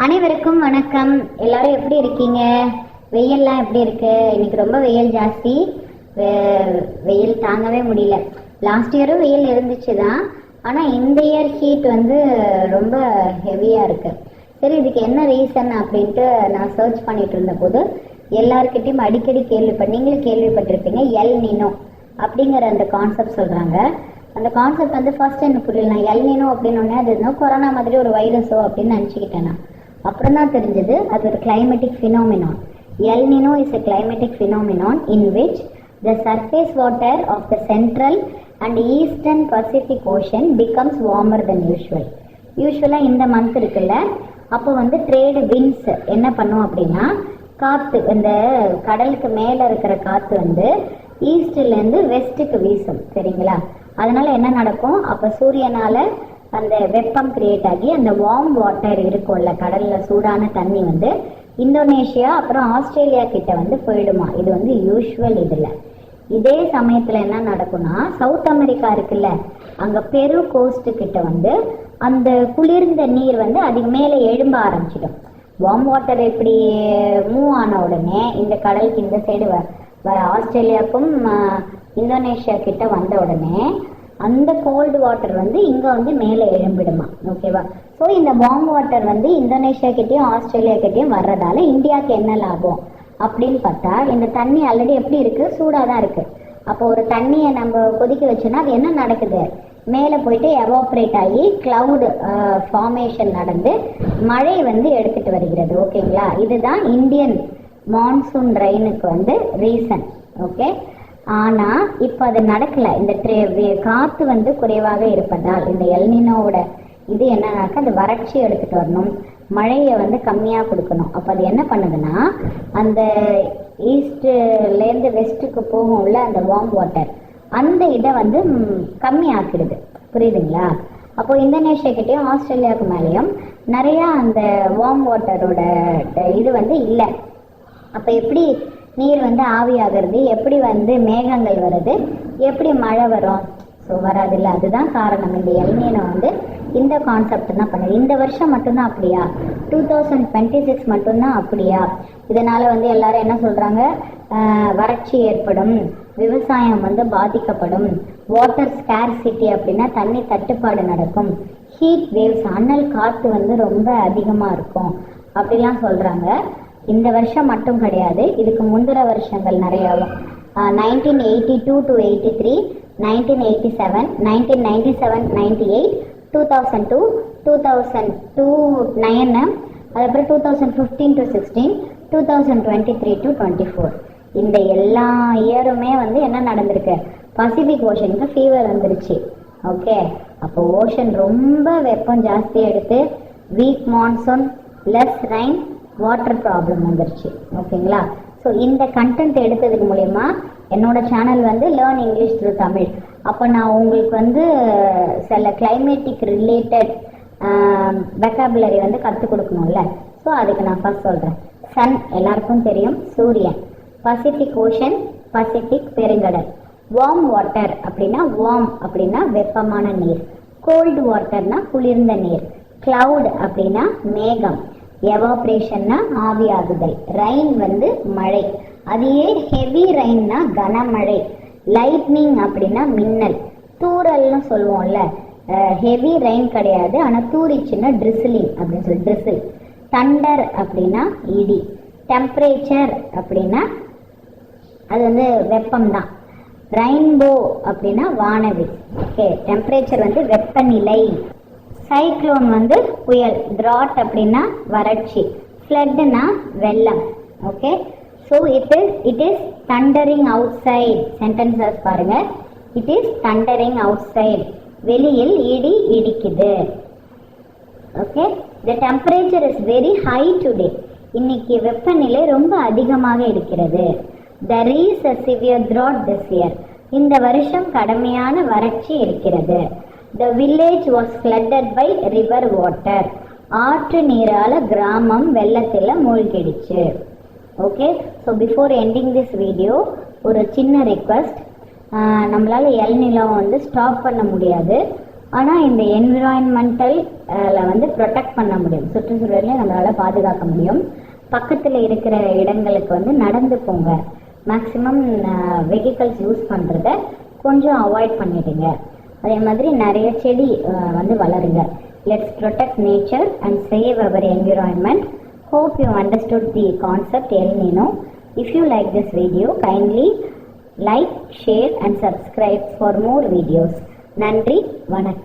அனைவருக்கும் வணக்கம். எல்லாரும் எப்படி இருக்கீங்க? வெயில்லாம் எப்படி இருக்கு? இன்னைக்கு ரொம்ப வெயில் ஜாஸ்தி. வெயில் தாங்கவே முடியல. லாஸ்ட் இயரும் வெயில் இருந்துச்சு தான், ஆனால் இந்த இயர் ஹீட் வந்து ரொம்ப ஹெவியாக இருக்கு. சரி, இதுக்கு என்ன ரீசன் அப்படின்ட்டு நான் சர்ச் பண்ணிட்டு இருந்த போது எல்லாருக்கிட்டையும் அடிக்கடி நீங்களும் கேள்விப்பட்டிருப்பீங்க, எல் நினோ அப்படிங்கிற அந்த கான்செப்ட் சொல்கிறாங்க. அந்த கான்செப்ட் வந்து ஃபர்ஸ்ட் எனக்கு புரியல. நான் எல் நினோ அப்படின்னு அது இருந்தால் கொரோனா மாதிரி ஒரு வைரஸோ அப்படின்னு நினச்சிக்கிட்டேன் நான். அப்புறம் தான் தெரிஞ்சது அது ஒரு climatic phenomenon. El Nino is a climatic phenomenon in which the surface water of the central and eastern Pacific Ocean becomes warmer than usual. யூஸ்வலாக இந்த மந்த் இருக்குல்ல, அப்போ வந்து ட்ரேடு விண்ட்ஸ் என்ன பண்ணும் அப்படின்னா, காற்று இந்த கடலுக்கு மேலே இருக்கிற காற்று வந்து ஈஸ்ட்லேருந்து வெஸ்ட்டுக்கு வீசும். சரிங்களா? அதனால என்ன நடக்கும், அப்போ சூரியனால் அந்த வெப்பம் கிரியேட் ஆகி அந்த வார்ம் வாட்டர் இருக்கும்ல, கடலில் சூடான தண்ணி வந்து இந்தோனேஷியா அப்புறம் ஆஸ்திரேலியா கிட்ட வந்து போயிடுமா. இது வந்து யூஸ்வல். இதில் இதே சமயத்தில் என்ன நடக்கும்னா, சவுத் அமெரிக்கா இருக்குல்ல, அங்கே பெரு கோஸ்ட் கிட்ட வந்து அந்த குளிர்ந்த நீர் வந்து அதுக்கு மேலே எழும்ப ஆரம்பிச்சிடும். வார்ம் வாட்டர் இப்படி மூவ் ஆன உடனே இந்த கடலுக்கு இந்த சைடு வர ஆஸ்திரேலியாவுக்கும் இந்தோனேஷியா கிட்ட வந்த உடனே அந்த கோல்டு வாட்டர் வந்து இங்கே வந்து மேலே எழும்பிடுமா. ஓகேவா? ஸோ இந்த வார்ம் வாட்டர் வந்து இந்தோனேஷியா கிட்டேயும் ஆஸ்திரேலியா கிட்டேயும் வர்றதால இந்தியாவுக்கு என்ன லாபம் அப்படின்னு பார்த்தா, இந்த தண்ணி ஆல்ரெடி எப்படி இருக்கு, சூடாக தான் இருக்கு. அப்போ ஒரு தண்ணியை நம்ம கொதிக்க வச்சோன்னா அது என்ன நடக்குது, மேலே போயிட்டு எவாப்ரேட் ஆகி கிளவுடு ஃபார்மேஷன் நடந்து மழை வந்து எடுத்துட்டு வருகிறது. ஓகேங்களா? இதுதான் இந்தியன் மான்சூன் ரெயினுக்கு வந்து ரீசன். ஓகே, ஆனால் இப்போ அது நடக்கல. இந்த காற்று வந்து குறைவாக இருப்பதால் இந்த எல்னினோவோட இது என்னன்னாக்கா, அது வறட்சி எடுத்துட்டு வரணும், மழையை வந்து கம்மியாக கொடுக்கணும். அப்போ அது என்ன பண்ணுதுன்னா, அந்த ஈஸ்ட்லேருந்து வெஸ்ட்டுக்கு போகும்ல அந்த வார்ம் வாட்டர், அந்த இதை வந்து கம்மி ஆக்கிடுது. புரியுதுங்களா? அப்போ இந்தோனேஷியா கிட்டேயும் ஆஸ்திரேலியாவுக்கு மேலேயும் நிறையா அந்த வார்ம் வாட்டரோட இது வந்து இல்லை. அப்போ எப்படி நீர் வந்து ஆவியாகிறது, எப்படி வந்து மேகங்கள் வருது, எப்படி மழை வரும்? ஸோ வராதில்ல. அதுதான் காரணம். இந்த எல்னினோ வந்து இந்த கான்செப்ட் தான் பண்ணுது. இந்த வருஷம் மட்டும்தான் அப்படியா? 2026 மட்டும்தான் அப்படியா? இதனால வந்து எல்லாரும் என்ன சொல்றாங்க, வறட்சி ஏற்படும், விவசாயம் வந்து பாதிக்கப்படும், வாட்டர் ஸ்கேர்சிட்டி அப்படின்னா தண்ணி தட்டுப்பாடு நடக்கும், ஹீட் வேவ்ஸ் அனல் காற்று வந்து ரொம்ப அதிகமாக இருக்கும் அப்படிலாம் சொல்றாங்க. இந்த வருஷம் மட்டும் கிடையாது, இதுக்கு முந்திர வருஷங்கள் நிறையாவும் 1982 to 83, 1987, 1997, 98, 2002, 2002, 9, அதுக்கப்புறம் 2015 to 16, 2023 to 24, இந்த எல்லா இயருமே வந்து என்ன நடந்திருக்கு, பசிபிக் ஓஷனுக்கு ஃபீவர் வந்துருச்சு. ஓகே, அப்போ ஓஷன் ரொம்ப வெப்பம் ஜாஸ்தி எடுத்து weak monsoon, less rain, water problem வந்துருச்சு. ஓகேங்களா? ஸோ இந்த கண்டென்ட் எடுத்ததுக்கு மூலயமா என்னோட சேனல் வந்து லேர்ன் இங்கிலீஷ் த்ரூ தமிழ். அப்போ நான் உங்களுக்கு வந்து சில கிளைமேட்டிக் ரிலேட்டட் வெக்காபுலரி வந்து கற்றுக் கொடுக்கணும்ல. ஸோ அதுக்கு நான் ஃபர்ஸ்ட் சொல்கிறேன். சன் எல்லாருக்கும் தெரியும், சூரியன். பசிபிக் ஓஷன், பசிபிக் பெருங்கடல். வார்ம் வாட்டர் அப்படின்னா, வார்ம் அப்படின்னா வெப்பமான நீர், கோல்டு வாட்டர்னா குளிர்ந்த நீர், கிளவுட் அப்படின்னா மேகம், எவாப்ரேஷன்னா ஆவியாகுதல், ரெயின் வந்து மழை, அதையே ஹெவி ரெயின்னா கனமழை, லைட்னிங் அப்படின்னா மின்னல், தூறல்னு சொல்லுவோம்ல, ஹெவி ரெயின் கிடையாது ஆனால் தூரிச்சுன்னா ட்ரிசிலிங் அப்படின்னு சொல்லி ட்ரிசில், தண்டர் அப்படின்னா இடி, டெம்பரேச்சர் அப்படின்னா அது வந்து வெப்பம் தான், ரெயின்போ அப்படின்னா வானவில். ஓகே, டெம்பரேச்சர் வந்து வெப்பநிலை, சைக்ளோன் வந்து புயல், டிராட் அப்படின்னா வறட்சி, ஃப்ளட்னா வெள்ளம். Okay, so it is thundering outside. Sentences பாருங்க. It is thundering outside, வெளியில் இடி இடிக்குது. Okay, the temperature is very high today. இன்னைக்கு வெப்பநிலை ரொம்ப அதிகமாக இருக்கிறது. There is a severe drought this year. இந்த வருஷம் கடுமையான வறட்சி இருக்கிறது. The village was flooded by river water. ஆற்று நீரால கிராமம் வெள்ளத்தில் மூழ்கிடுச்சு. Okay, so before ending this video ஒரு சின்ன ரிக்வஸ்ட். நம்மளால் எல்நிலோ வந்து ஸ்டாப் பண்ண முடியாது, ஆனால் இந்த என்விரான்மெண்டல் வந்து ப்ரொடெக்ட் பண்ண முடியும், சுற்றுச்சூழலையும் நம்மளால பாதுகாக்க முடியும். பக்கத்தில் இருக்கிற இடங்களுக்கு வந்து நடந்து போங்க. மேக்ஸிமம் வெஹிக்கல்ஸ் யூஸ் பண்ணுறத கொஞ்சம் அவாய்ட் பண்ணிடுங்க. அதே மாதிரி நிறைய செடி வந்து வளருங்க. Let's protect nature and save our environment. Hope you understood the concept El Nino. If you like this video, kindly like, share and subscribe for more videos. நன்றி, வணக்கம்.